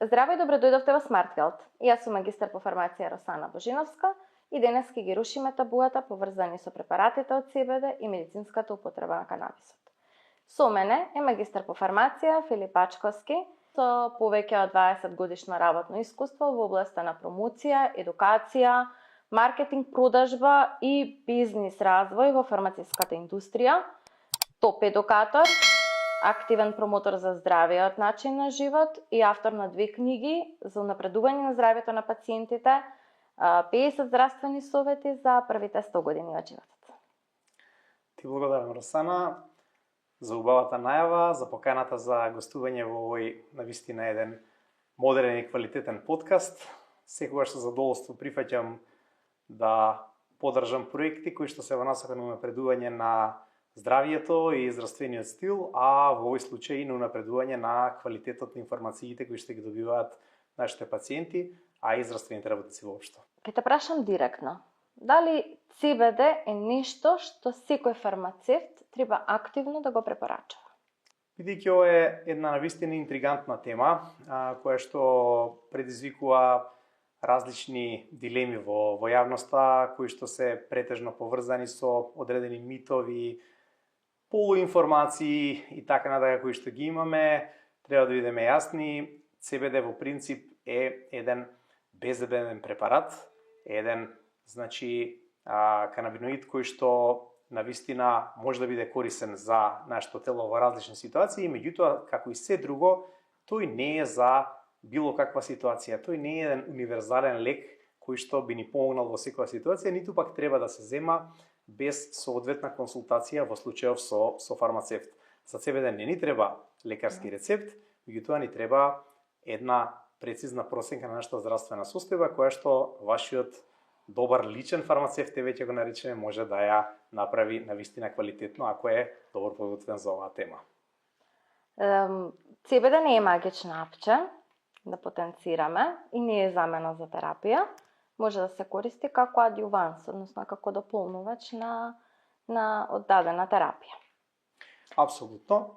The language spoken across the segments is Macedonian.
Здраво и добро дојдовте во Smart Health. Јас сум магистар по фармација Росана Божиновска и денес ќе ги рушиме табуата поврзани со препаратите од CBD и медицинската употреба на канабисот. Со мене е магистар по фармација Филип Ачковски со повеќе од 20 годишно работно искуство во областа на промоција, едукација, маркетинг, продажба и бизнис развој во фармациската индустрија, топ едукатор, активен промотор за здравиот начин на живот и автор на 2 книги за унапредување на здравието на пациентите, 50 здравствени совети за првите 100 години од животот. Ти благодарам, Росана, за убавата најава, за поканата за гостување во овој навистина еден модерен и квалитетен подкаст. Секогаш со задоволство прифаќам да поддржам проекти кои што се во насока на унапредување на здравието и здравствениот стил, а во овој случај и на унапредување на квалитетот на информациите кои што ги добиваат нашите пациенти, а и здравствените работници воопшто. Ке те прашам директно, дали CBD е нешто што секој фармацевт треба активно да го препорачува? Бидејќи ова е една навистина интригантна тема, која што предизвикува различни дилеми во јавноста, кои што се претежно поврзани со одредени митови, полуинформации и така натака кои што ги имаме, треба да бидеме јасни. CBD во принцип е еден безбеден препарат, еден канабиноид кој што навистина може да биде корисен за нашето тело во различни ситуации, меѓутоа како и се друго, тој не е за било каква ситуација. Тој не е еден универзален лек кој што би ни помогнал во секоја ситуација, ниту пак треба да се зема без соодветна консултација во случајов со фармацевт. За CBD не ни треба лекарски рецепт, меѓутоа ни треба една прецизна проценка на нашата здравствена состојба, која што вашиот добар личен фармацевт, веќе го наречеме, може да ја направи навистина квалитетно, ако е добро подготвен за оваа тема. CBD не е магична апче, да потенцираме, и не е замена за терапија. Може да се користи како адјуванс, односно како дополнувач на оддадена терапија. Апсолутно.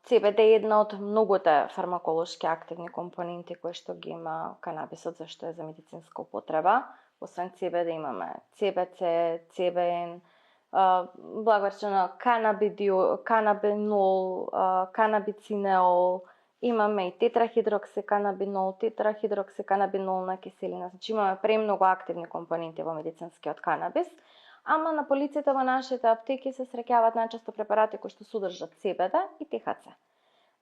CBD е една од многуте фармаколошки активни компоненти кои што ги има канабисот, зашто е за медицинска употреба. Освен CBD имаме CBC, CBN, благоречено канабинол, канабицинеол, имаме и тетрахидроксиканабинол, тетрахидроксиканабинолна киселина. Значи имаме премногу активни компоненти во медицинскиот канабис, ама на полиците во нашите аптеки се среќаваат најчесто препарати кои што содржат CBD и THC.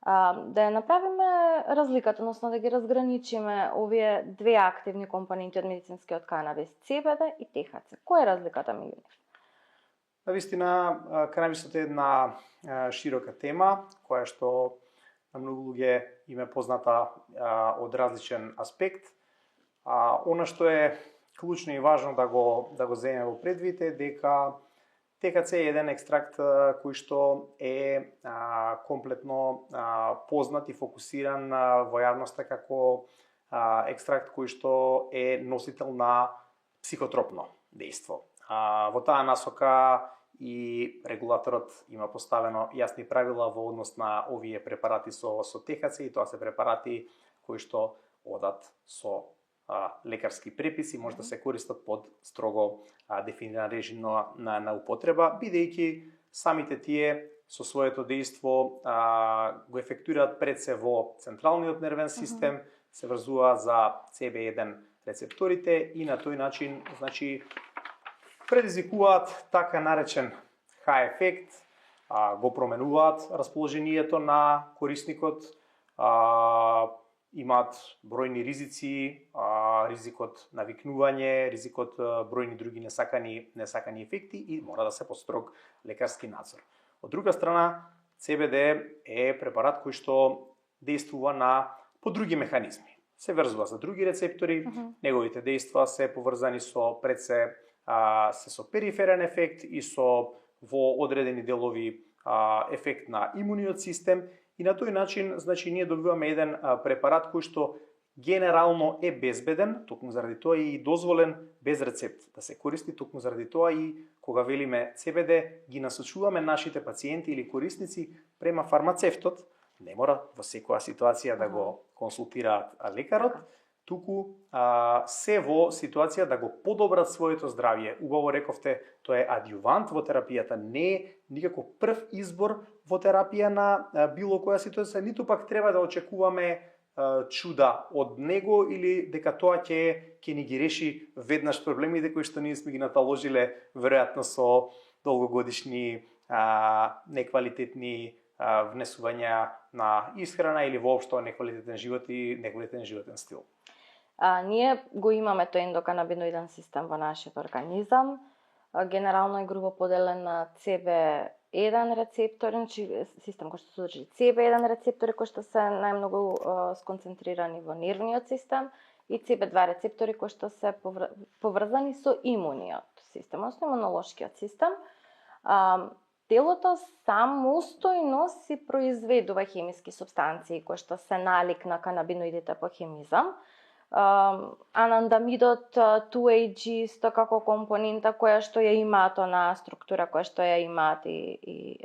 Да ја направиме разликата, односно да ги разграничиме овие 2 активни компоненти од медицинскиот канабис, CBD и THC. Која е разликата меѓу нив? Навистина, канабисот е една широка тема, која што на многу луѓе им е позната од различен аспект. Она што е клучно и важно да го земеме во предвид е дека THC е еден екстракт кој што е комплетно познат и фокусиран во јавноста како екстракт кој што е носител на психотропно дејство. Во таа насока и регулаторот има поставено јасни правила во однос на овие препарати со THC, и тоа се препарати кои што одат со лекарски преписи, може да се користат под строго дефиниран режим на употреба, бидејќи самите тие со своето дејство го ефектуираат пред се во централниот нервен систем, се врзуваат за CB1 рецепторите и на тој начин предизвикуваат така наречен high ефект, го променуваат расположението на корисникот, имаат бројни ризици, ризикот навикнување, ризикот бројни други несакани ефекти и мора да се под строг лекарски надзор. Од друга страна, CBD е препарат кој што действува по други механизми. Се врзува за други рецептори, неговите дејства се поврзани со пред се со периферен ефект и со во одредени делови ефект на имуниот систем, и на тој начин ние добиваме еден препарат кој што генерално е безбеден, токму заради тоа и дозволен без рецепт да се користи, токму заради тоа и кога велиме CBD ги насочуваме нашите пациенти или корисници према фармацевтот, не мора во секоја ситуација да го консултираат лекарот, туку се во ситуација да го подобрат своето здравје. Убаво рековте, тоа е адјувант во терапијата, не е никако прв избор во терапија на било која ситуација, ниту пак треба да очекуваме чуда од него или дека тоа ќе ни ги реши веднаш проблемите кои што ние сме ги наталожиле веројатно со долгогодишни неквалитетни внесувања на исхрана или воопшто неквалитетен живот и неквалитетен животен стил. Ние го имаме тој ендоканабиноиден систем во нашиот организам. Генерално е грубо поделен на CB1 рецептори, значи систем кој што содржи CB1 рецептори кои што се најмногу сконцентрирани во нервниот систем и CB2 рецептори кои што се поврзани со имуниот систем, односно имунолошкиот систем. Телото самостојно си произведува хемиски супстанции кои што се налик на канабиноидите по хемизам. Анандамидот 2AG исто како компонента која што ја имаат онаа структура која што ја имаат и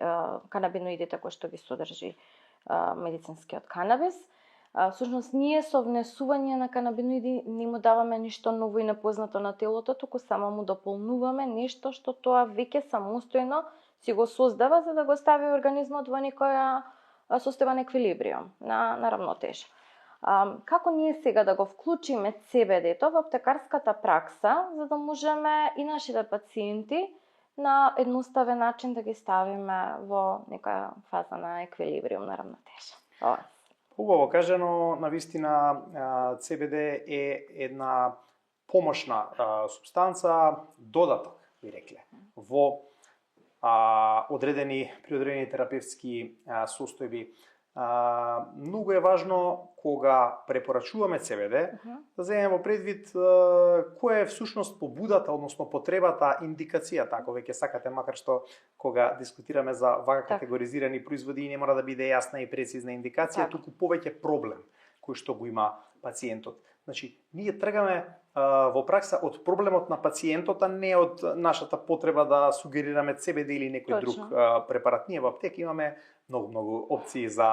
канабиноидите кои што ги содржи медицинскиот канабис. Всушност ние со внесување на канабиноиди не му даваме ништо ново и непознато на телото, туку само му дополнуваме нешто што тоа веќе самостојно си го создава за да го стави организмот во некоја состојба на еквилибриум, на рамнотежа. Како ние сега да го вклучиме CBD-то во аптекарската пракса, за да можеме и нашите пациенти на едноставен начин да ги ставиме во некоја фаза на еквилибриум, на рамнотежа? Убаво кажано, навистина CBD е една помошна супстанца, додаток, би рекле, во при одредени терапевтски состојби. Многу е важно кога препорачуваме CBD да земеме во предвид која е всушност побудата, односно потребата, индикацијата, ако веќе сакате, макар што кога дискутираме за вака категоризирани производи не мора да биде јасна и прецизна индикација, туку повеќе проблем кој што го има пациентот. Значи, ние тргаме во пракса од проблемот на пациентот, а не од нашата потреба да сугерираме CBD или некој друг препарат. Ние во аптека имаме многу опции за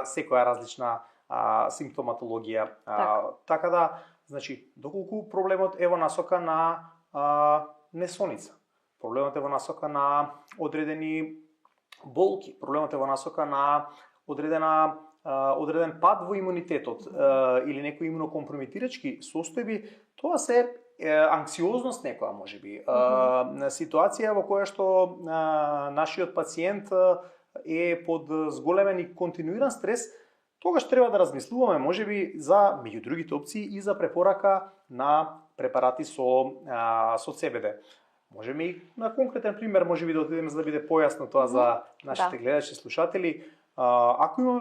секоја различна симптоматологија. Така да, значи, доколку проблемот е во насока на несоница, проблемот е во насока на одредени болки, проблемот е во насока на одреден пад во имунитетот или некои имунокомпромитирачки состојби, тоа се анксиозност некоја можеби, ситуација во која што нашиот пациент е под зголемен и континуиран стрес, тогаш треба да размислуваме можеби за меѓу другите опции и за препорака на препарати со CBD. Можеме и на конкретен пример можеби да отидеме за да биде појасно тоа за нашите гледачи и слушатели. Ако имаме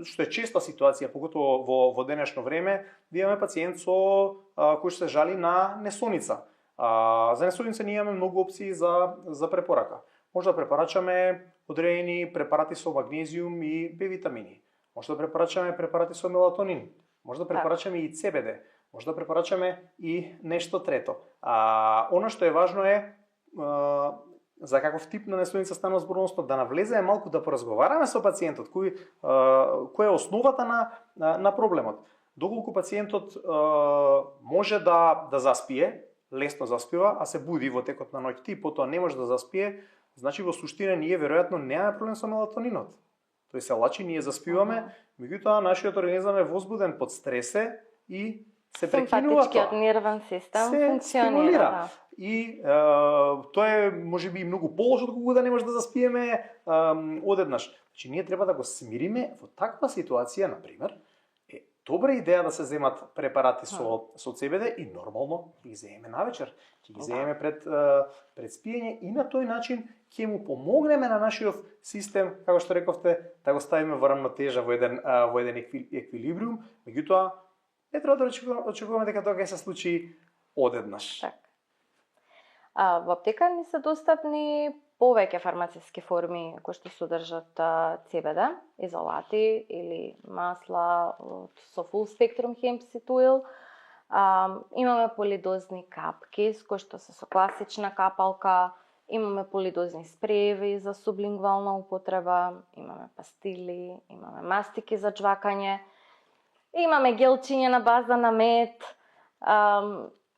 што е честа ситуација, поготово во денешно време, да имаме пациент кој што се жали на несоница. За несоница ние имаме многу опции за препорака. Може да препорачаме одредени препарати со магнезиум и Б витамини. Може да препорачаме препарати со мелатонин. Може да препорачаме и CBD. Може да препорачаме и нешто трето. Она што е важно е за каков тип на несоница станува збор, односно да навлеземе малку да поразговараме со пациентот, која е основата на проблемот. Доколку пациентот може да заспие, лесно заспива, а се буди во текот на ноќта и потоа не може да заспие, значи во суштина ние веројатно немаме проблем со мелатонинот. Тој се лачи, ние заспиваме, меѓутоа нашиот организам е возбуден под стресе и се прекинува тоа. Симпатичкиот нервен систем функционира. И тоа е можеби многу полошо од кога да не може да заспиеме одеднаш. Значи ние треба да го смириме во таква ситуација, на пример, е добра идеја да се земат препарати со CBD и нормално ги земеме навечер, ќе ги земеме пред спиење и на тој начин ќе му помогнеме на нашиот систем, како што рековте, да го ставиме во рамнотежа, во еден еквилибриум, меѓутоа не треба да очекуваме дека тоа ќе се случи одеднаш. Во аптека ни се достапни повеќе фармацевски форми кои што содржат CBD, изолати или масла со full spectrum hemp seed oil. Имаме полидозни капки кои што се со класична капалка, имаме полидозни спрееви за сублингвална употреба, имаме пастили, имаме мастики за джвакање. Имаме гелчиња на база на мед,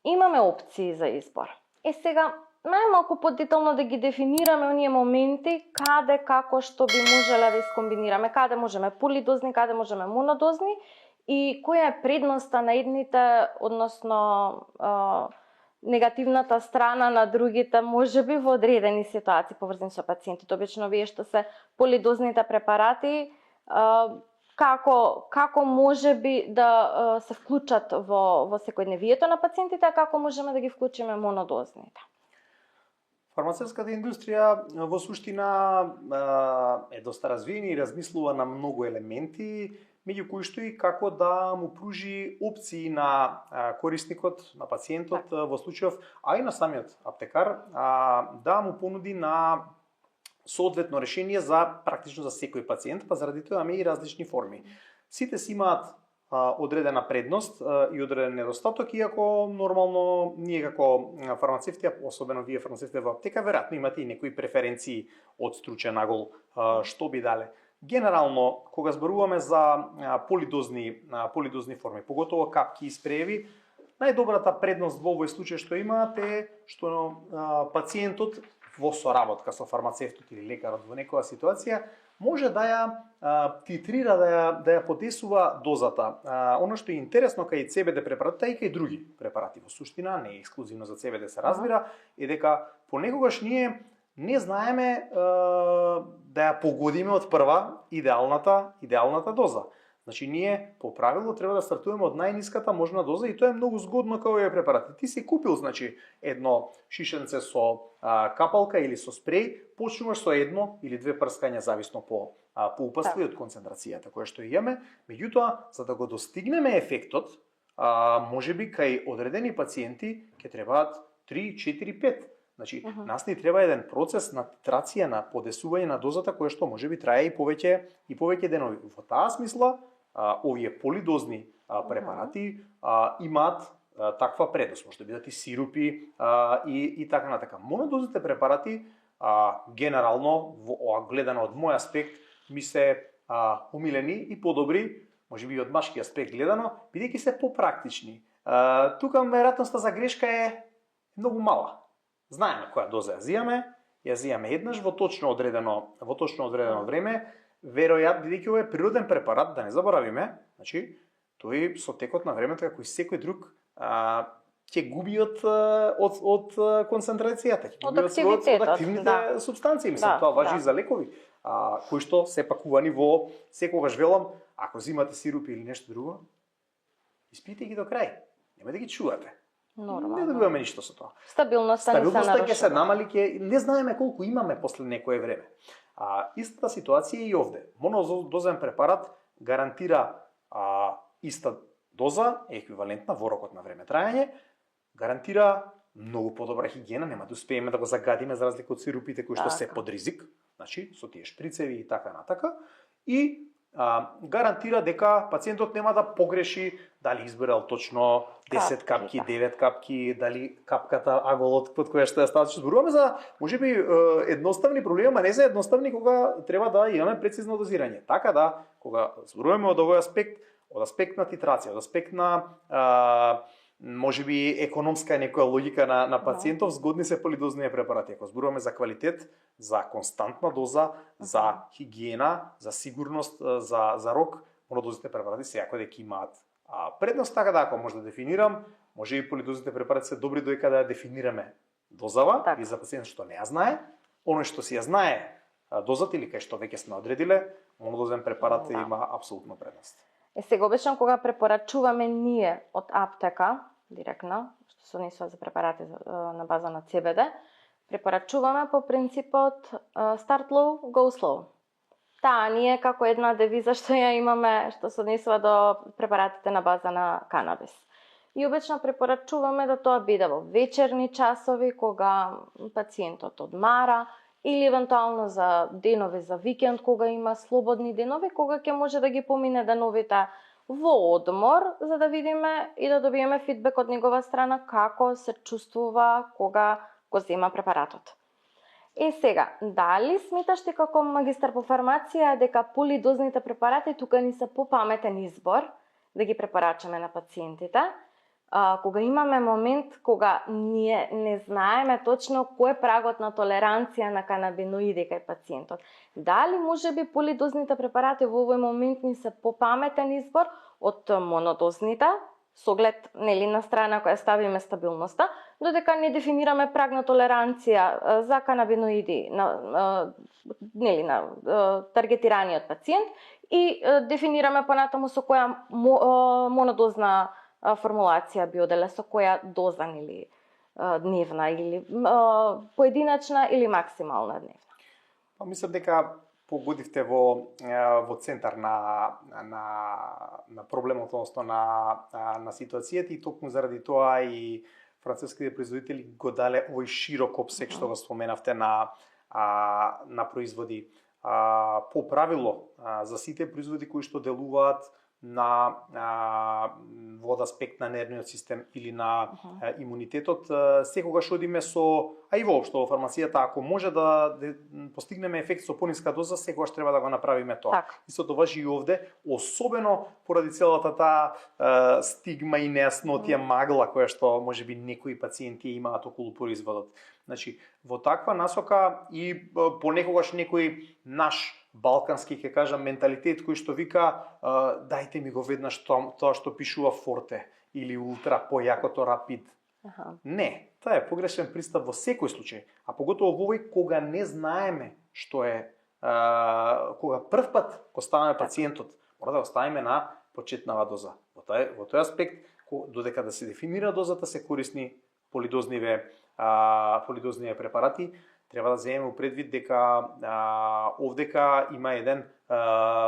имаме опции за избор. Сега, најмалку подетално да ги дефинираме оние моменти каде, како, што би можеле да искомбинираме, каде можеме полидозни, каде можеме монодозни и која е предноста на едните, односно негативната страна на другите, можеби во одредени ситуации поврзани со пациентите. Обично вие што се полидозните препарати, како можеби да се вклучат во секојдневието на пациентите, а како можеме да ги вклучиме монодозните? Фармацевската индустрија во суштина е доста развиена и размислува на многу елементи, меѓу кои што и како да му пружи опции на корисникот, на пациентот во случајов, а и на самиот аптекар, да му понуди на соодветно решение за практично за секој пациент, па заради тоа имаме и различни форми. Сите си имаат одредена предност и одреден недостаток, иако нормално ние како фармацевти, особено вие фармацевти во аптека, веројатно имате и некои преференции од стручен агол, што би дале. Генерално, кога зборуваме за полидозни форми, поготово капки и спрееви, најдобрата предност во овој случај што имаат е што пациентот во соработка со фармацевтот или лекарот во некоја ситуација може да ја титрира, да ја подесува дозата. Оно што е интересно кај CBD препаратите и кај други препарати во суштина, не е ексклузивно за CBD се разбира, е дека понекогаш ние не знаеме да ја погодиме од прва идеалната доза. Значи ние по правило треба да стартуваме од најниската можна доза и тоа е многу згодно као овие препарати. Ти си купил едно шишенце со капалка или со спреј, почнуваш со едно или две прскања зависно по упатство и од концентрацијата која што имаме. Меѓутоа, за да го достигнеме ефектот, можеби кај одредени пациенти ќе требаат 3, 4, 5. Значи, нас ни треба еден процес на титрација, на подесување на дозата која што можеби трае и повеќе денови. Во таа смисла, овие полидозни препарати имаат таква предност. Може да бидат и сирупи и така натака. Монодозните препарати, генерално, гледано од мој аспект, ми се умилени и подобри, можеби и од машки аспект гледано, бидејќи се попрактични. Тука веројатноста за грешка е многу мала. Знаеме која доза ја зијаме еднаш во точно одредено време, веројатно бидејќи ова е природен препарат, да не заборавиме, значи тој со текот на времето како и секој друг ќе губи од концентрацијата, ќе губи од активните супстанции, мислам, тоа важи и за лекови, кои што се пакувани во, секогаш велам, ако зимате сирупи или нешто друго, испијте ги до крај, нема да ги чувате. Не добиваме ништо со тоа. Стабилноста ќе се намали, не знаеме колку имаме после некое време. Истата ситуација е и овде. Монодозен препарат гарантира иста доза, еквивалентна во рокот на време траење, гарантира многу подобра хигиена, нема да успееме да го загадиме за разлика од сирупите кои што се под ризик, значи со тие шприцеви и така натака, и гарантира дека пациентот нема да погреши дали избирал точно 10 капки, 9 капки, дали капката, аголот под која што ја стават. Зборуваме за можеби едноставни проблеми, а не за едноставни кога треба да имаме прецизно дозирање. Така да, кога зборуваме од овој аспект, од аспект на титрација, од аспект на можеби економска некоја логика на пациентов, згодни се полидозни препарати. Ако зборуваме за квалитет, за константна доза, за хигиена, за сигурност, за рок, монодозните препарати секако дека имаат предност. Така да, ако може да дефинирам, може и полидозните препарати се добри додека да ја дефинираме дозава и за пациент што не ја знае, оној што си ја знае дозата или кај што веќе сме одредиле, монодозен препарат има апсолутно предност. Сега обично кога препорачуваме ние од аптека, директно, што се однесува за препарати на база на CBD, препорачуваме по принципот start low, go slow. Таа ни е како една девиза што ја имаме, што се однесува до препаратите на база на канабис. И обично препорачуваме да тоа биде во вечерни часови, кога пациентот одмара, или евентуално за денови за викенд, кога има слободни денови, кога ќе може да ги помине деновите во одмор, за да видиме и да добиеме фидбек од негова страна како се чувствува кога го зема препаратот. Сега, дали сметаш ти како магистар по фармација дека полидозните препарати тука ни се попаметен избор, да ги препорачаме на пациентите. Кога имаме момент кога ние не знаеме точно кој е прагот на толеранција на канабиноиди кај пациентот. Дали можеби полидозните препарати во овој момент ни се попаметен избор од монодозните, со оглед на страна која ставиме стабилноста, додека не дефинираме праг на толеранција за канабиноиди на таргетираниот пациент и дефинираме понатаму со која монодозна формулација биоделе, со која доза или дневна или поединачна или максимална дневна. Па мислам дека погодивте во центар на проблемот, односно на ситуацијата, и токму заради тоа и француските производители го дале овој широк опсег што го споменавте на производи. По правило за сите производи кои што делуваат во аспект на нервниот систем или на имунитетот, секогаш одиме со, а и воопшто во фармацијата, ако може да постигнеме ефект со пониска доза, секогаш треба да го направиме тоа. Истото важи и овде, особено поради целата таа стигма и нејаснотија, магла која што можеби некои пациенти имаат околу производот. Значи, во таква насока и понекогаш некој наш балкански, ќе кажам, менталитет кој што вика дајте ми го веднаш тоа што пишува Форте или Ултра, појакото Рапид. Не, тоа е погрешен пристап во секој случај, а поготово во овој кога не знаеме што е, кога прв пат го ставаме пациентот, мора да го ставиме на почетнава доза. Во тој аспект, додека да се дефинира дозата, се корисни полидозниве препарати. Треба да земеме предвид дека овдека има еден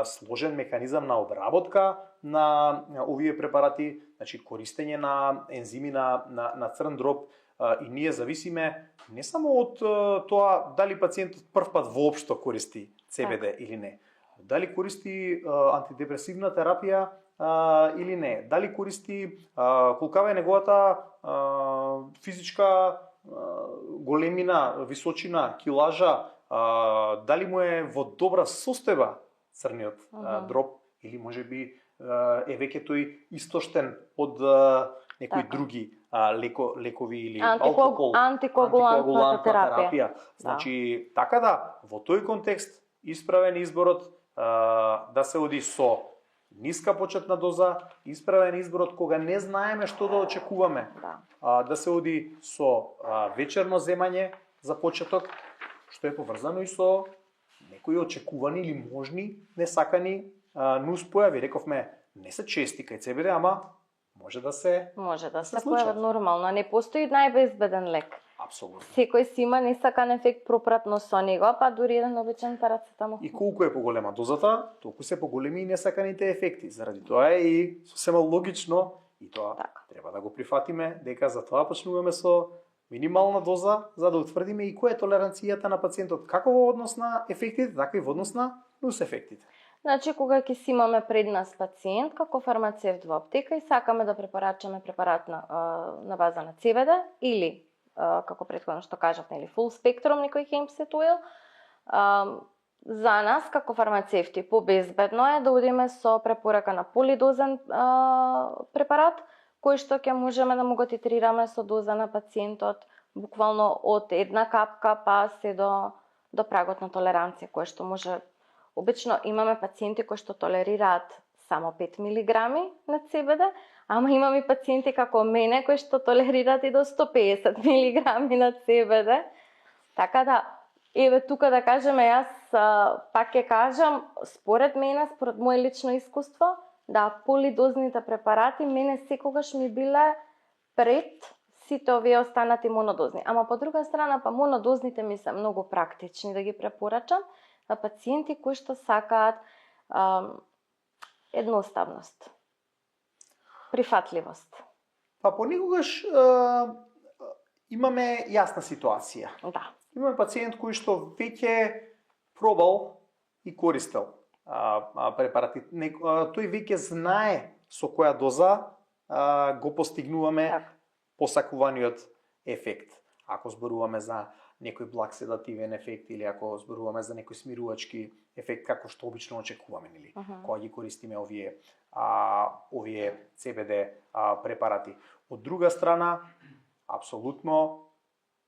сложен механизам на обработка на овие препарати, значи користење на ензими на црн дроб, и ние зависиме не само од тоа дали пациентот прв пат воопшто користи CBD или не, дали користи антидепресивна терапија или не, дали користи, колкава е неговата физичка големина, височина, килажа, дали му е во добра состојба црниот дроб, или можеби е веќе тој истоштен од некои други лекови или алкохол, антикоагулантна терапија. Значи, така да, во тој контекст исправен изборот да се оди со ниска почетна доза, исправен изборот кога не знаеме што да очекуваме, да се оди со вечерно земање за почеток, што е поврзано и со некои очекувани или можни несакани нуспојави. Рековме, не се чести кај CBD, ама може да се појават нормално, не постои најбезбеден лек. Апсолутно. Секој си има несакан ефект пропратно со него, па дури еден обичен парацетамол. И колку е поголема дозата, толку се поголеми и несаканите ефекти. Заради тоа е и сосема логично, и тоа треба да го прифатиме, дека за тоа почнуваме со минимална доза, за да утврдиме и која е толеранцијата на пациентот, како во однос на ефектите, така и во однос на нус ефектите. Значи, кога ќе си имаме пред нас пациент, како фармацевт во аптека и сакаме да препорачаме препарат на база на CBD или како претходно што кажав, full spectrum некој hempseed oil, за нас како фармацевти побезбедно е да одиме со препорака на полидозен препарат, кој што ќе можеме да му го титрираме со доза на пациентот буквално од една капка па се до прагот на толеранција, кој што може. Обично имаме пациенти кои што толерираат само 5 милиграми на CBD, ама имам и пациенти како мене кои што толерираат и до 150 милиграми на CBD. Така да, еве тука да кажеме, јас пак ќе кажам, според мене, според моје лично искуство, да полидозните препарати мене секогаш ми биле пред сите овие останати монодозни. Ама по друга страна, па монодозните ми се многу практични да ги препорачам на пациенти кои што сакаат едноставност, прифатливост. Па понекогаш имаме јасна ситуација. Да. Имаме пациент кој што веќе пробал и користел препарати. Тој веќе знае со која доза го постигнуваме посакуваниот ефект. Ако зборуваме за некој благ седативен ефект или ако зборуваме за некој смирувачки ефект, како што обично очекуваме, нели? Кога ги користиме овие овие CBD препарати. Од друга страна, апсолутно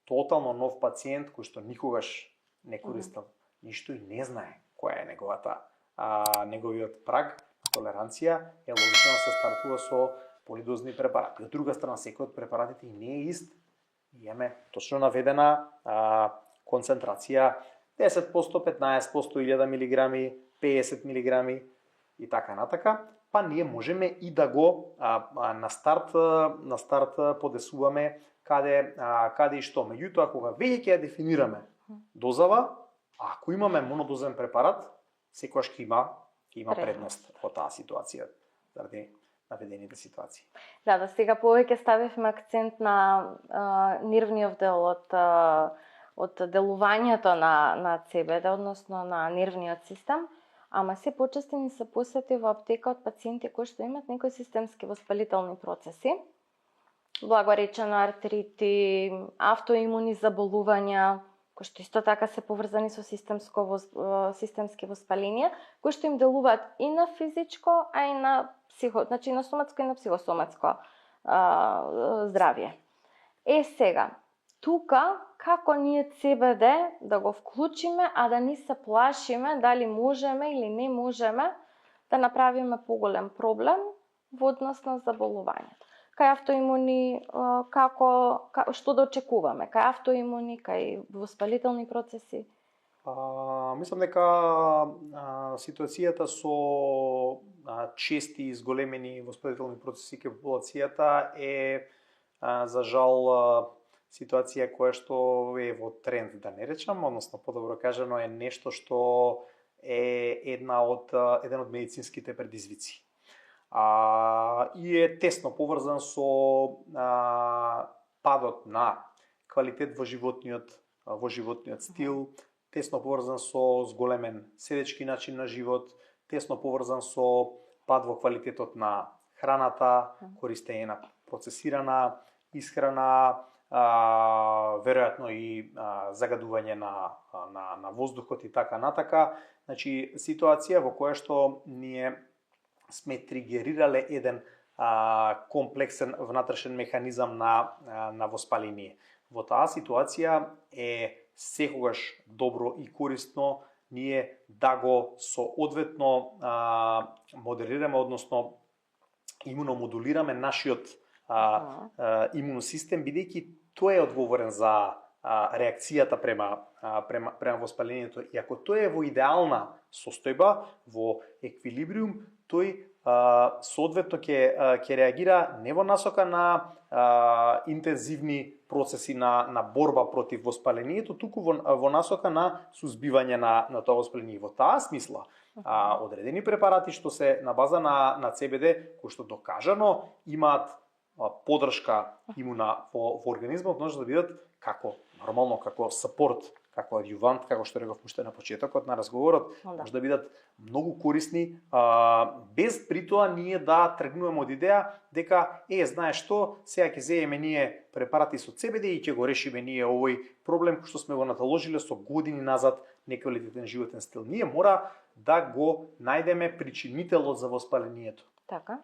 тотално нов пациент кој што никогаш не користел ништо и не знае која е неговиот праг толеранција, е логично да се стартува со полидозни препарати. Од друга страна, секој од препаратите и не е ист. Имаме точно наведена концентрација 10%, 15%, 1000 мг, 50 мг и така натака, па ние можеме и да го на старт подесуваме каде и што. Меѓутоа, кога веќе ќе ја дефинираме дозава, ако имаме монодозен препарат, секогаш ќе има предност во таа ситуација, заради наведените ситуации. Да, сега повеќе ставивме акцент на нервниот дел од делувањето на CBD, односно на нервниот систем, ама се почести ни се посети во аптека од пациенти кои што имат некои системски воспалителни процеси, благо речено артрити, автоимуни заболувања, кои што исто така се поврзани со системски воспаленија, кои што им делуваат и на физичко, а и на значи на соматско и на психосоматско здравје. Сега, тука како ние CBD да го вклучиме, а да не се плашиме дали можеме или не можеме да направиме поголем проблем во однос на заболувањето. Кај автоимуни, што да очекуваме? Кај автоимуни, кај воспалителни процеси? Мислам дека ситуацијата со чести изголемени воспалителни процеси кај популацијата е за жал ситуација која што е во тренд, да не речам, односно подобро кажано е нешто што е еден од медицинските предизвици. И е тесно поврзан со падот на квалитет во животниот стил, тесно поврзан со зголемен седечки начин на живот, тесно поврзан со пад во квалитетот на храната, користење на процесирана исхрана, веројатно и загадување на воздухот и така натака. Значи, ситуација во која што ние сме тригерирале еден комплексен внатрешен механизам на воспаление. Во таа ситуација е секогаш добро и корисно ние да го соодветно модерираме, односно имуномодулираме нашиот имуносистем, бидејќи тој е одговорен за реакцијата према воспалението. И ако тој е во идеална состојба, во еквилибриум, тој соодветно ќе реагира не во насока на интензивни процеси на борба против воспалението, туку во насока на сузбивање на тоа воспаление. Во таа смисла, одредени препарати што се на база на CBD, кои што докажано имаат поддршка имуна во организмот, може да бидат како сапорт, како адјувант, како што реков уште на почетокот на разговорот, може да бидат многу корисни, без при тоа ние да тргнуваме од идеја дека знаеш што, сега ќе земеме ние препарати со CBD и ќе го решиме ние овој проблем кој што сме го наталожиле со години назад неквалитетен животен стил. Ние мора да го најдеме причинителот за воспалението. Така.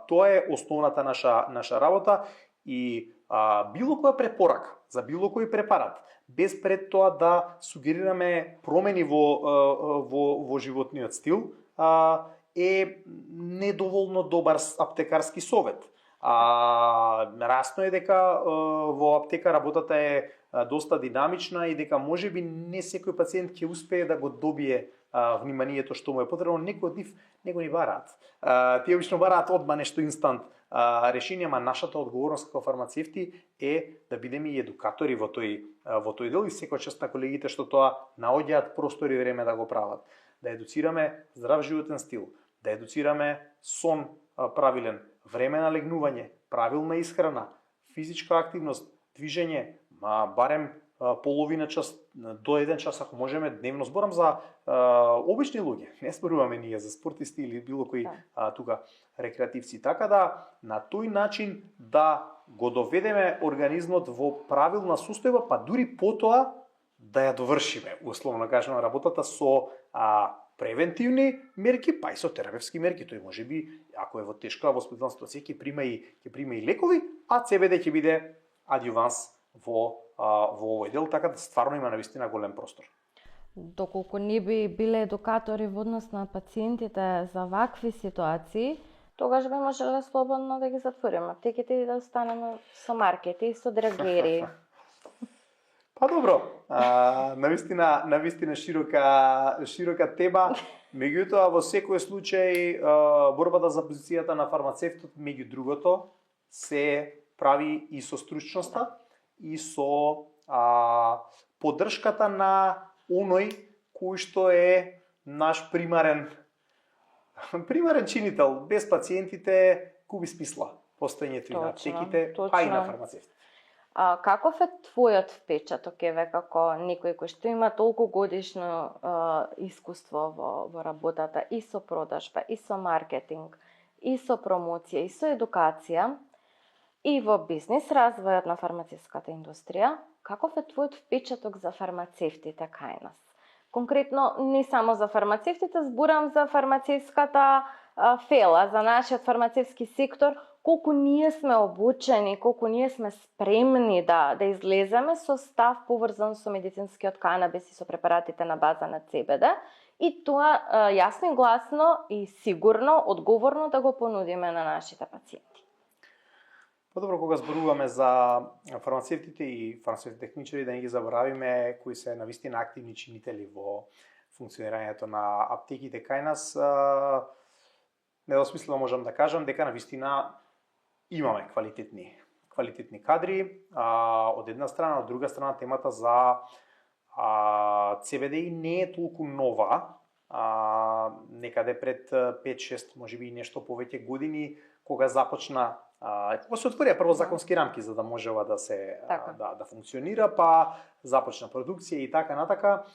Тоа е основната наша работа и било која препорака за било кој препарат, без пред тоа да сугерираме промени во животниот стил, е недоволно добар аптекарски совет. Расно е дека во аптека работата е доста динамична и дека можеби не секој пациент ќе успее да го добие вниманието што му е потребно. Некои од нив не го ни бараат. Тие обично бараат одма нешто инстант решение, ама нашата одговорност како фармацевти е да бидеме и едукатори во тој дел и секој час на колегите што тоа наоѓаат простор и време да го прават. Да едуцираме здрав животен стил, да едуцираме сон правилен, време на легнување, правилна исхрана, физичка активност, движење, барем половина час до 1 час ако можеме дневно. Зборам за обични луѓе, не зборуваме ние за спортисти или било кои тука рекреативци. Така да на тој начин да го доведеме организмот во правилна состојба, па дури потоа да ја довршиме, условно кажано, работата со превентивни мерки, па и со терапевски мерки. Тој можеби, ако е во тешка воспитална ситуација, ќе прима и лекови, а CBD ќе биде адјуванс во овој дел, така да стварно има навистина голем простор. Доколку не би биле едукатори во однос на пациентите за вакви ситуации, тогаш би можеле слободно да ги затвориме аптеките и да останеме со маркети и со драгери. Па добро, навистина широка тема. Меѓутоа, во секој случај, борбата за позицијата на фармацевтот, меѓу другото, се прави и со стручноста и со поддршката на оној кој што е наш примарен чинител. Без пациентите губи смисла постоењето и на аптеките, па и на фармацевтите. Каков е твојот впечаток, еве, како некој кој што има толку годишно искуство во работата и со продажба, и со маркетинг, и со промоција, и со едукација, и во бизнис развојот на фармацевската индустрија, каков е твојот впечаток за фармацевтите кај нас? Конкретно, не само за фармацевтите, зборам за фармацевската фела, за нашиот фармацевски сектор, колку ние сме обучени, колку ние сме спремни да излеземе со став поврзан со медицинскиот канабис и со препаратите на база на CBD, и тоа јасно и гласно и сигурно, одговорно да го понудиме на нашите пациенти. Подобро, кога зборуваме за фармацевтите и фармацевтите техничари, да не ги заборавиме кои се навистина активни чинители во функционирањето на аптеките кај нас, недосмислено можам да кажам дека навистина имаме квалитетни кадри, од една страна, од друга страна темата за CBD не е толку нова, некаде пред 5-6, можеби и нешто повеќе години, кога започна, кога се отворија прво законски рамки за да може ова да се да функционира, па започна продукција и така натака,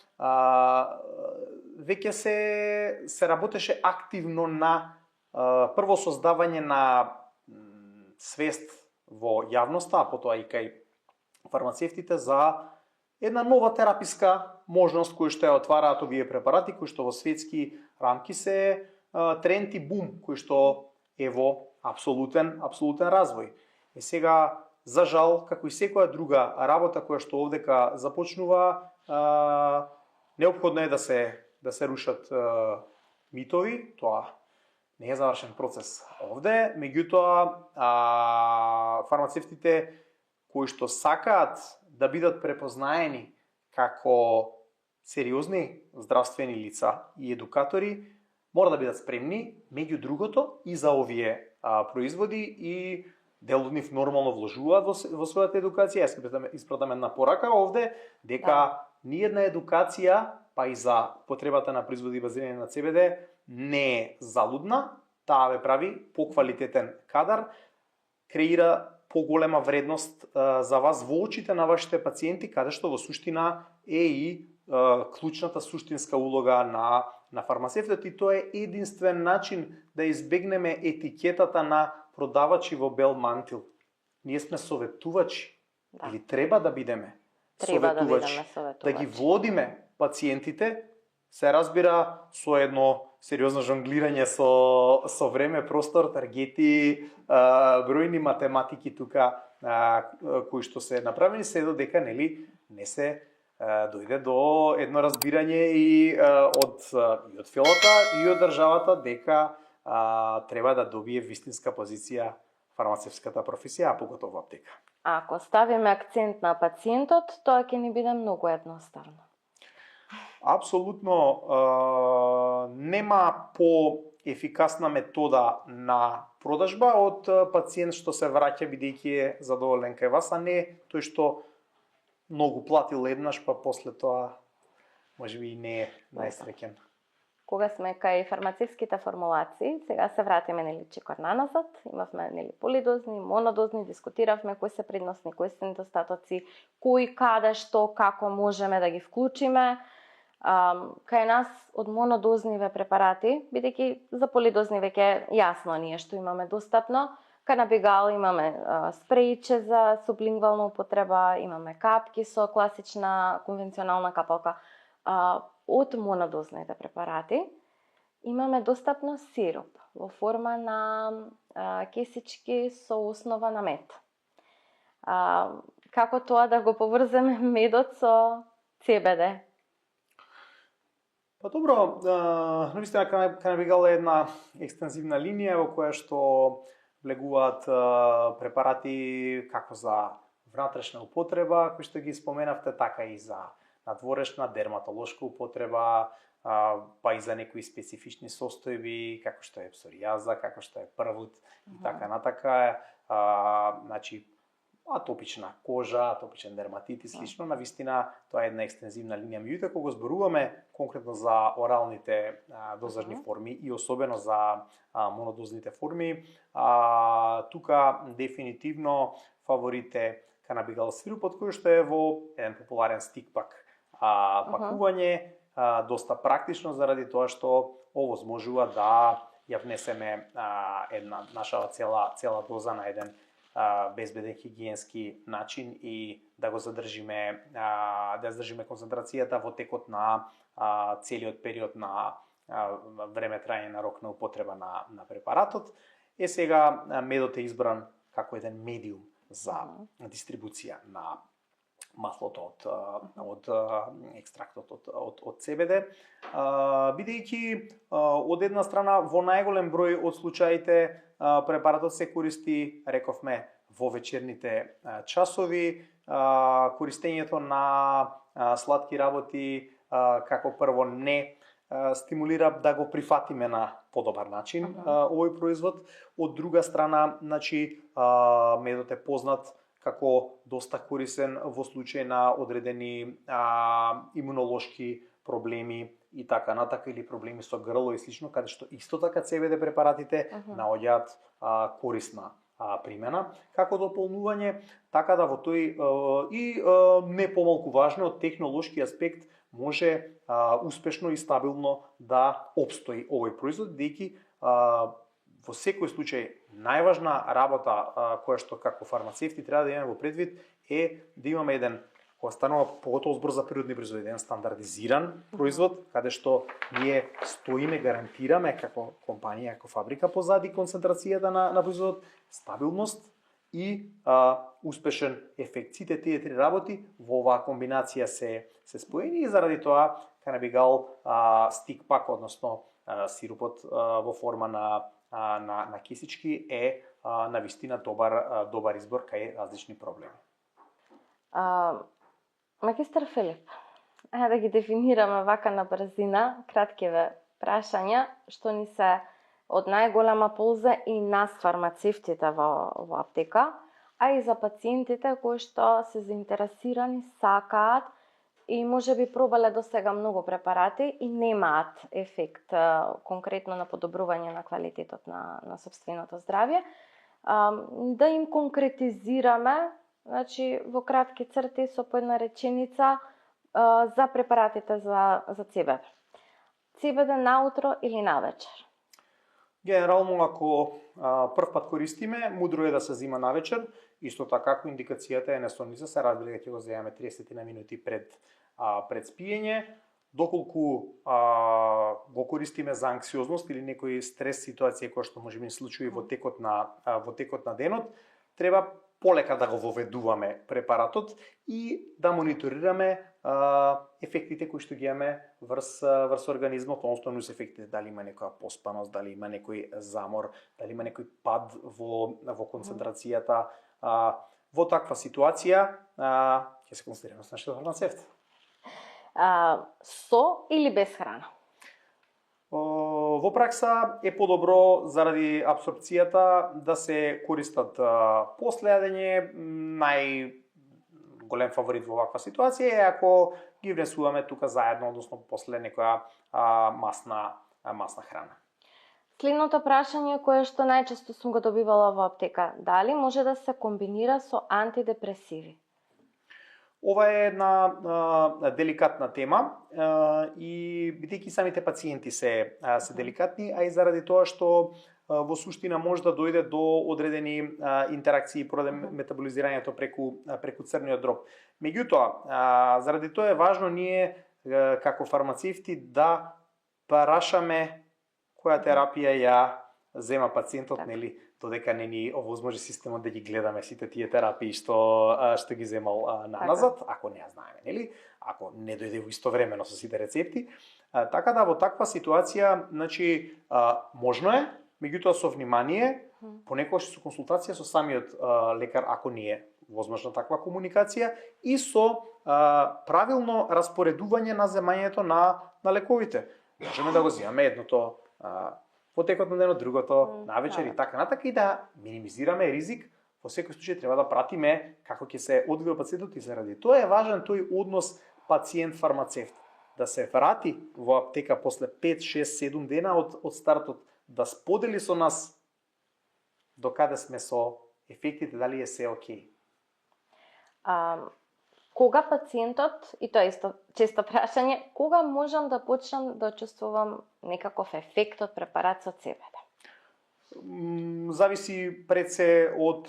веќе се работеше активно на прво создавање на свест во јавноста, а потоа и кај фармацевтите за една нова тераписка можност која што ја отвараат овие препарати, кои што во светски рамки се тренд и бум, кој што е во апсолутен развој. И сега, за жал, како и секоја друга работа која што овдека започнува, неопходно е да се рушат митови, тоа не е завршен процес овде, меѓутоа фармацевтите кои што сакаат да бидат препознаени како сериозни здравствени лица и едукатори, мора да бидат спремни, меѓу другото, и за овие производи, и дел од нив нормално вложуваат во својата едукација. Јас испратам една порака овде, дека ниедна едукација, па и за потребата на производи базирани на CBD, не е залудна, таа ве прави поквалитетен кадар, креира поголема вредност за вас во очите на вашите пациенти, каде што во суштина е и клучната суштинска улога на фармацевтот, и тоа е единствен начин да избегнеме етикетата на продавачи во бел мантил. Ние сме советувачи, или треба да бидеме советувачи, да ги водиме пациентите, се разбира со едно сериозно жонглирање со време, простор, таргети, бројни математики тука кои што се направени, се додека не се дојде до едно разбирање и од филата и од државата дека треба да добие вистинска позиција фармацевската професија, а поготово аптека. Ако ставиме акцент на пациентот, тоа ќе ни биде многу едноставно. Апсолутно нема поефикасна метода на продажба од пациент што се враќа бидејќи е задоволен кај вас, а не тој што многу платил еднаш, па после тоа можеби и не е најсреќен. Кога сме кај фармацевските формулации, сега се вратиме чекор наназад, имавме полидозни, монодозни, дискутиравме кои се предности, кои се недостатоци, кои, каде, што, како можеме да ги вклучиме. Кај нас од монодозниве препарати, бидејќи за полидозни веќе јасно ние што имаме достапно, канабигал имаме спрејче за сублингвална употреба, имаме капки со класична конвенционална капалка. од монодозните препарати, имаме достапно сироп во форма на кесички со основа на мед. Како тоа да го поврземе медот со CBD? Па добро, навистина канабигал е една екстензивна линија во која што влегуваат препарати како за внатрешна употреба, кои што ги споменавте, така и за надворешна дерматолошка употреба, па и за некои специфични состојби, како што е псоријаза, како што е првут и така натака, значи атопична кожа, атопичен дерматит и слично, навистина тоа е една екстензивна линија. Меѓутоа, кога го зборуваме конкретно за оралните дозажни форми и особено за монодозните форми, тука дефинитивно фаворит е канабигал сирупот, кој што е во еден популарен стикпак пакување, доста практично заради тоа што овозможува да ја внесеме една наша цела доза на еден безбеден хигиенски начин и да го задржиме концентрацијата во текот на целиот период на време траење на рок на употреба на препаратот. Сега медот е избран како еден медиум за дистрибуција на маслото од екстрактот од CBD, бидејќи од една страна во најголем број од случаите препаратот се користи, рековме, во вечерните часови. Користењето на сладки работи како прво не стимулира да го прифатиме на подобар начин овој производ. Од друга страна, значи, медот е познат како доста корисен во случај на одредени имунолошки проблеми и така натака, или проблеми со грло и слично, каде што исто така CBD препаратите наоѓаат корисна примена како дополнување, така да во тој и не помалку важно од технолошки аспект може успешно и стабилно да опстои овој производ, бидејќи во секој случај најважна работа која што како фармацевти треба да имаме во предвид е да имаме еден, кога станува поготово збор за природни производи, еден стандардизиран производ, каде што ние стоиме, гарантираме како компанија, како фабрика позади концентрацијата на производот, стабилност и успешен ефект. Сите тие три работи во оваа комбинација се споени и заради тоа канабигал стикпак, односно сирупот во форма на кисички е навистина добар избор кај различни проблеми. Магистар Филип, да ги дефинираме вака на брзина, краткиве прашања, што ни се од најголема полза и нас фармацевтите во аптека, а и за пациентите кои што се заинтересирани, сакаат и може би пробале до сега многу препарати и немаат ефект конкретно на подобрување на квалитетот на сопственото здравје, да им конкретизираме, значи во кратки црти со по една реченица за препаратите за CBD. CBD наутро или навечер? Генерално, ако прв пат користиме, мудро е да се зима навечер. Исто така, ако индикацијата е несонница, се разбира дека ќе го земеме 30 на минути пред спиење. Доколку го користиме за анксиозност или некои стрес ситуација која што може би се случува во текот на денот, треба полека да го воведуваме препаратот и да мониторираме ефектите кои што ги имаме врз организмот, односно нус ефектите, дали има некоја поспаност, дали има некој замор, дали има некој пад во концентрацијата. Во таква ситуација ќе се консултираме со нашиот фармацевт. Со или без храна? Во пракса е подобро заради апсорбцијата да се користат после јадење. Најголем фаворит во ваква ситуација е ако ги внесуваме тука заедно, односно после некоја масна храна. Следното прашање кое што најчесто сум го добивала во аптека, дали може да се комбинира со антидепресиви? Ова е една деликатна тема и бидејќи самите пациенти се деликатни, а и заради тоа што во суштина може да дојде до одредени интеракции поради метаболизирањето преку црниот дроб. Меѓутоа, заради тоа е важно ние како фармацевти да прашаме која терапија ја зема пациентот, Така. нели, додека не ни овозможи системот да ги гледаме сите тие терапии што ги земал наназад, ако не ја знаеме, нели? Ако не дојде во истовремено со сите рецепти. Така да во таква ситуација, значи, можно е, меѓутоа со внимание, понекогаш со консултација со самиот лекар ако не е возможна таква комуникација и со правилно распоредување на земањето на лековите. Можеме да го земаме едното во текот на денот, другото навечер и така натака и да минимизираме ризик. Во секој случај треба да пратиме како ќе се одвива пациентот и заради тоа е важен тој однос пациент-фармацевт. Да се врати во аптека после 5, 6, 7 дена од стартот, да сподели со нас до каде сме со ефектите, дали е се окей. Кога пациентот, и тоа е исто често прашање, кога можам да почнам да чувствувам некаков ефект од препарат со CBD? Зависи пред се од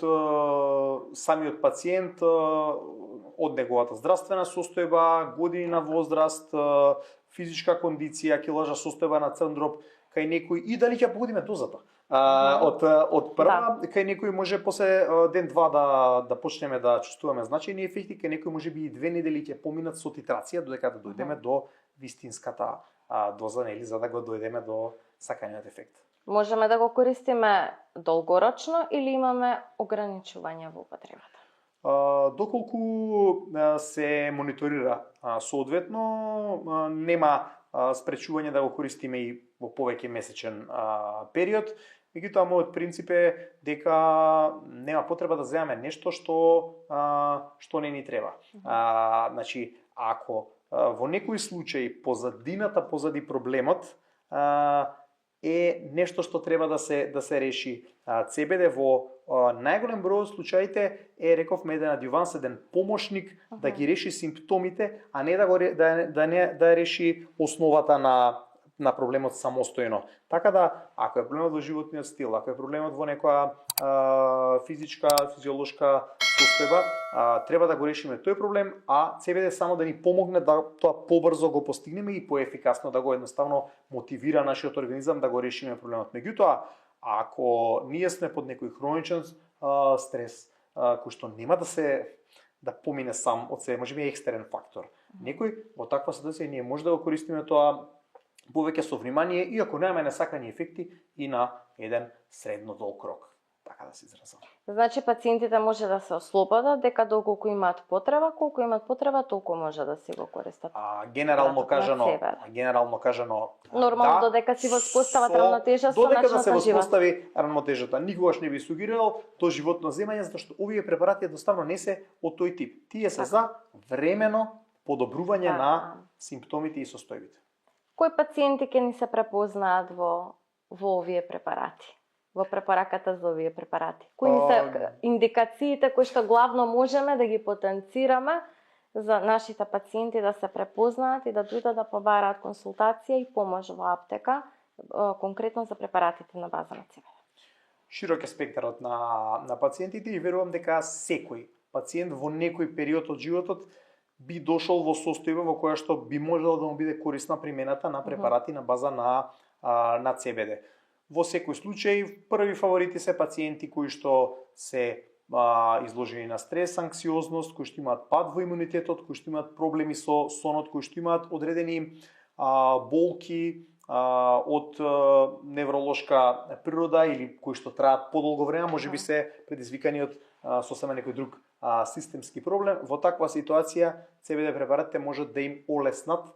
самиот пациент, од неговата здравствена состојба, години на возраст, физичка кондиција, килажа состојба на црн дроб, кај некој и дали ќе погодиме дозата. Од прва, кај некој може после ден-два да почнеме да чувствуваме значајни ефекти, кај некој може би и 2 недели ќе поминат со титрација додека да дојдеме до вистинската доза, нели, за да го дојдеме до саканиот ефект. Можеме да го користиме долгорочно или имаме ограничувања во употребата? Доколку се мониторира соодветно, нема спречување да го користиме и во повеќе месечен период. Меѓутоа, мојот принцип е дека нема потреба да земаме нешто што не ни треба. Значи, ако во некој случај позади проблемот е нешто што треба да се реши, CBD во најголем број од случаите е, рековме, еден адјуванс, еден помошник да ги реши симптомите, а не да реши основата на проблемот самостојно. Така да, ако е проблемот во животниот стил, ако е проблемот во некоја физичка, физиолошка состојба, треба да го решиме тој проблем, а CBD само да ни помогне да тоа побрзо го постигнеме и поефикасно да го едноставно мотивира нашиот организам да го решиме проблемот. Меѓутоа, ако ние сме под некој хроничен стрес, кој што нема да помине сам од себе, може би екстерен фактор. Некој во таква ситуација ние може да го користиме тоа повеќе со внимание, иако немаме несакани ефекти и на еден средно долг рок, така да се изразам. Значи пациентите може да се ослободат дека доколку имаат потреба, колку имаат потреба, толку може да си го користат. Генерално кажано, нормално додека си воспостават рамнотежа со начинот на живот. Додека да се воспостави рамнотежата, никогаш не би сугерирал тоа животно земање, затоа што овие препарати едноставно не се од тој тип. Тие се за времено подобрување на симптомите и состојбите. Кои пациенти ќе ни се препознаат во овие препарати? Во препораката за овие препарати? Кои се индикациите кои што главно можеме да ги потенцираме за нашите пациенти да се препознаат и да дојдат да побараат консултација и помош во аптека, конкретно за препаратите на база на CBD? Широк е спектарот на пациентите и верувам дека секој пациент во некој период од животот би дошол во состојба во која што би можело да му биде корисна примената на препарати на база на CBD. Во секој случај, први фаворити се пациенти кои што се изложени на стрес, анксиозност, кои што имаат пад во имунитетот, кои што имаат проблеми со сонот, кои што имаат одредени болки од невролошка природа или кои што траат подолго време, можеби се предизвикани од сосема некој друг системски проблем. Во таква ситуација CBD препаратите можат да им олеснат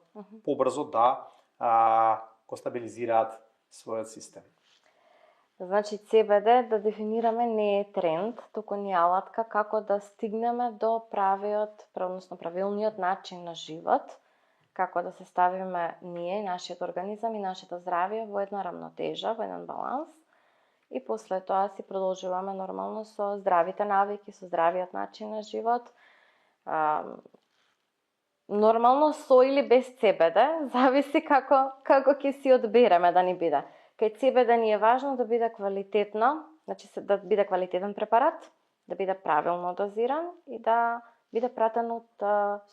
побрзо да го стабилизираат својот систем. Значи CBD, да дефинираме, не е тренд, туку ни алатка како да стигнеме до правилниот начин на живот, како да се ставиме ние, нашиот организам и нашето здравје во една рамнотежа, во еден баланс, и после тоа си продолжуваме нормално со здравите навики, со здравиот начин на живот. Нормално со или без CBD, зависи како ќе си одбереме да ни биде. Кај CBD ни е важно да биде квалитетно, значи да биде квалитетен препарат, да биде правилно дозиран и да биде пратен од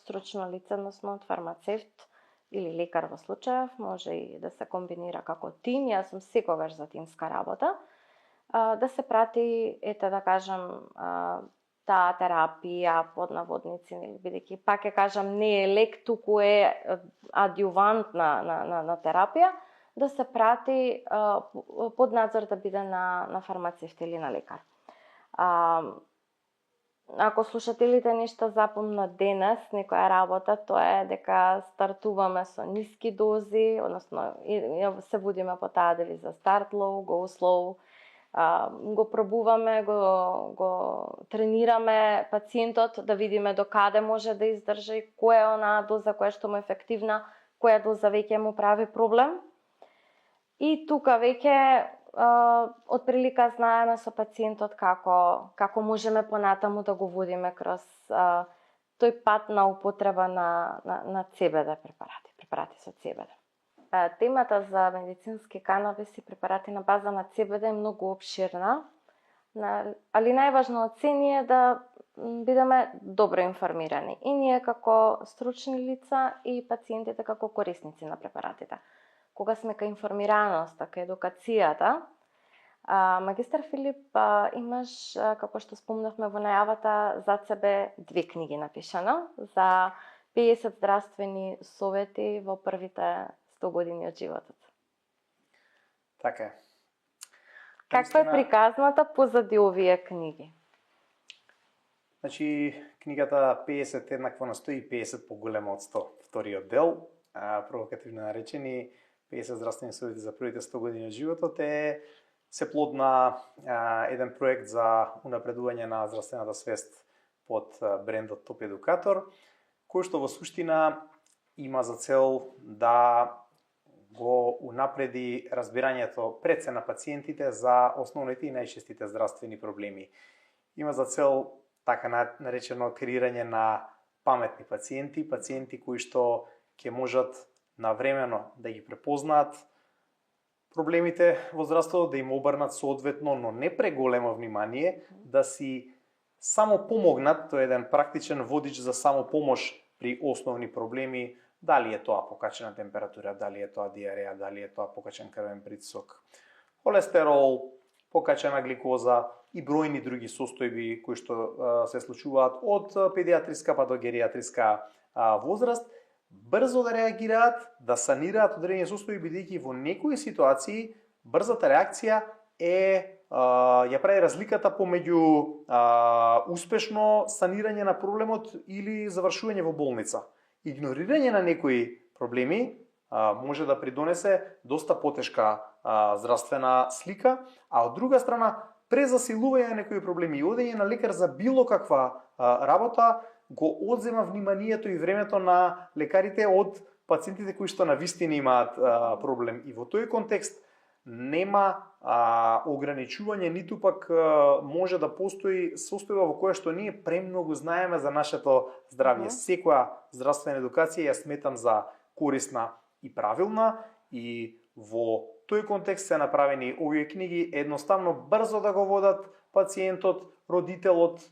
стручно лице, односно од фармацевт, или лекар во случајов, може и да се комбинира како тим, јас сум секогаш за тимска работа, да се прати, ете да кажам, таа терапија под наводници, бидејќи пак ќе кажам не е лек, туку е адјувант на терапија, да се прати под надзор да биде на фармацевт или на лекар. Ако слушателите нешто запомнат денес, некоја работа, тоа е дека стартуваме со ниски дози, односно се водиме по таа девиза start low, go slow, го пробуваме, го тренираме пациентот да видиме до каде може да издржи, која е онаа доза која што му е ефективна, која доза веќе му прави проблем. И тука веќе отприлика знаеме со пациентот како можеме понатаму да го водиме кроз тој пат на употреба на CBD препарати со CBD. Темата за медицински канабис и препарати на база на CBD е многу обширна, али најважно од се е да бидеме добро информирани. И ние како стручни лица и пациентите како корисници на препаратите. Кога сме кај информираноста, кај едукацијата, магистар Филип, имаш, како што спомнавме во најавата, зад себе 2 книги напишана за 50 здравствени совети во првите 100 години од животот. Така е. Каква е приказната позади овие книги? Значи, книгата 50 еднакво на 100 и 50 поголема од 100, вториот дел, провокативно наречени 50 здравствени совети за првите 100 години од животот се плод на еден проект за унапредување на здравствената свест под брендот Топ Едукатор, кој што во суштина има за цел да го унапреди разбирањето пред се на пациентите за основните и најчестите здравствени проблеми. Има за цел така наречено креирање на паметни пациенти кои што ќе можат навремено да ги препознаат проблемите во здравството, да им обрнат соодветно, но не преголемо внимание, да си само помогнат, тоа е еден практичен водич за самопомош при основни проблеми, дали е тоа покачена температура, дали е тоа диареја, дали е тоа покачен крвен притисок, холестерол, покачена гликоза и бројни други состојби кои што се случуваат од педиатриска па до гериатриска возраст, брзо да реагираат, да санираат одредени состојби, бидејќи во некои ситуации брзата реакција ја прави разликата помеѓу успешно санирање на проблемот или завршување во болница. Игнорирање на некои проблеми може да придонесе доста потешка здравствена слика, а од друга страна презасилување на некои проблеми и одење на лекар за било каква работа го одзема вниманието и времето на лекарите од пациентите кои што навистина имаат проблем. И во тој контекст нема ограничување, ниту пак може да постои состојба во која што ние премногу знаеме за нашето здравје. Секоја здравствена едукација ја сметам за корисна и правилна и во тој контекст се направени овие книги едноставно брзо да го водат пациентот, родителот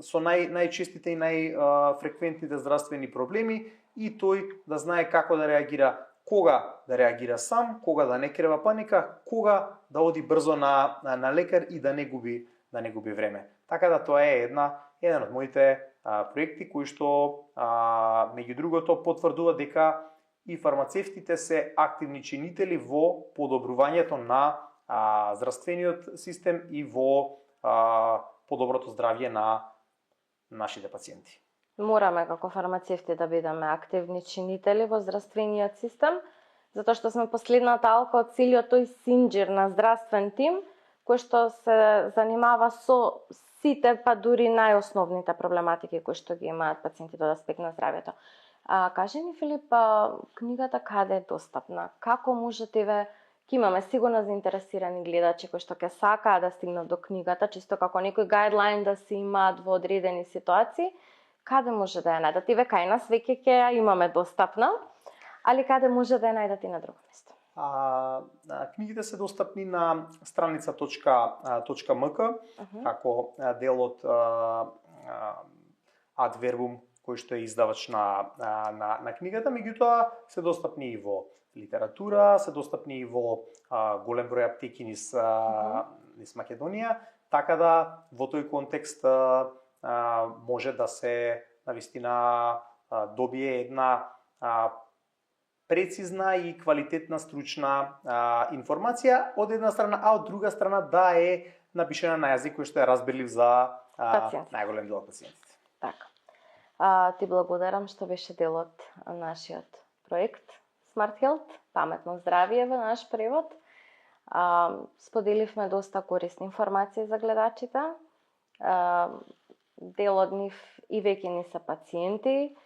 со најчестите и најфреквентните здравствени проблеми и тој да знае како да реагира, кога да реагира сам, кога да не крева паника, кога да оди брзо на лекар и да не губи време. Така да тоа е еден од моите проекти кои што меѓу другото потврдува дека и фармацевтите се активни чинители во подобрувањето на здравствениот систем и во подоброто здравје на нашите пациенти. Мораме како фармацевти да бидеме активни чинители во здравствениот систем, затоа што сме последната алка од целиот тој синџир на здравствен тим, кој што се занимава со сите, па дури најосновните проблематики кои што ги имаат пациентите од аспект на здравјето. Кажи ми, Филип, книгата каде е достапна? Како можете ќе имаме сигурно заинтересирани гледачи кои што ќе сакаат да стигнат до книгата, чисто како некој гайдлайн да се имаат во одредени ситуации, каде може да ја најдат? Иве кај нас веќе ќе ја имаме достапна, али каде може да ја најдат и на друго место? Книгите се достапни на страница.mk како дел од Ad Verbum кој што е издавач на книгата, меѓутоа се достапни и во литература, се достапни и во голем број аптеки низ Македонија, така да во тој контекст може да се навистина добие една прецизна и квалитетна стручна информација од една страна, а од друга страна да е напишена на јазик кој што е разберлив за најголем дел од пациентите. Така. Ти благодарам што беше дел од нашиот проект Smart Health, паметно здравје во наш превод. Споделивме доста корисни информации за гледачите. Дел од нив и веќе ни се пациенти.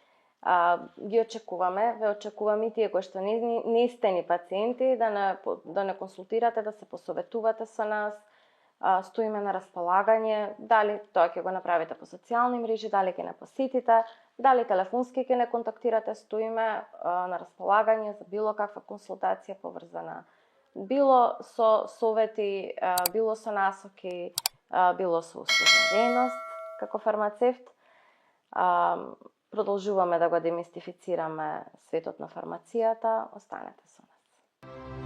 Ги очекуваме, ве очекуваме и тие кои што не сте ни пациенти, да не консултирате, да се посоветувате со нас. Стоиме на располагање, дали тоа ќе го направите по социјални мрежи, дали ќе не посетите, дали телефонски ќе не контактирате, стоиме на располагање за било каква консултација поврзана било со совети, било со насоки, било со услужна дејност како фармацевт. Продолжуваме да го демистифицираме светот на фармацијата, останете со нас.